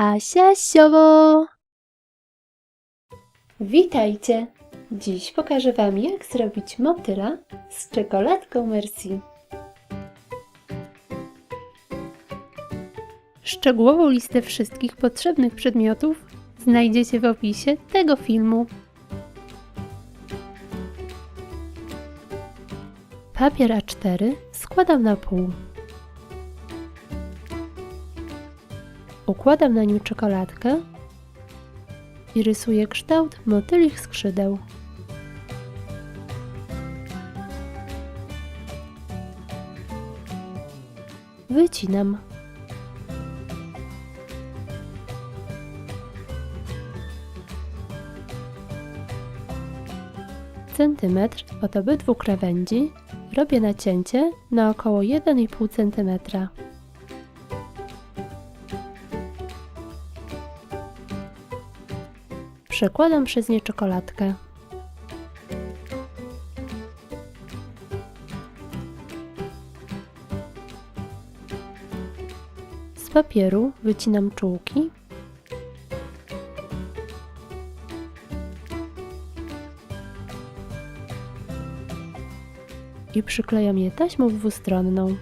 Asia Siowo! Witajcie! Dziś pokażę Wam, jak zrobić motyla z czekoladką Merci. Szczegółową listę wszystkich potrzebnych przedmiotów znajdziecie w opisie tego filmu. Papier A4 składam na pół. Układam na nim czekoladkę i rysuję kształt motylich skrzydeł. Wycinam. Centymetr od obydwu krawędzi robię nacięcie na około 1,5 cm. Przekładam przez nie czekoladkę. Z papieru wycinam czułki i przyklejam je taśmą dwustronną.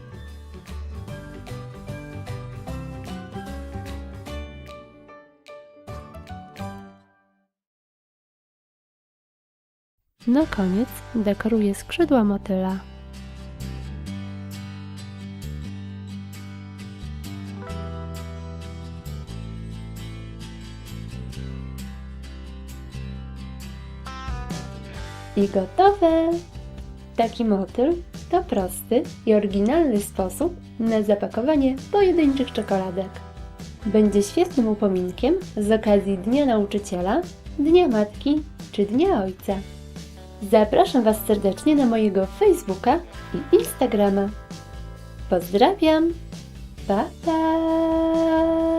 Na koniec dekoruję skrzydła motyla. I gotowe! Taki motyl to prosty i oryginalny sposób na zapakowanie pojedynczych czekoladek. Będzie świetnym upominkiem z okazji Dnia Nauczyciela, Dnia Matki czy Dnia Ojca. Zapraszam Was serdecznie na mojego Facebooka i Instagrama. Pozdrawiam! Pa, pa!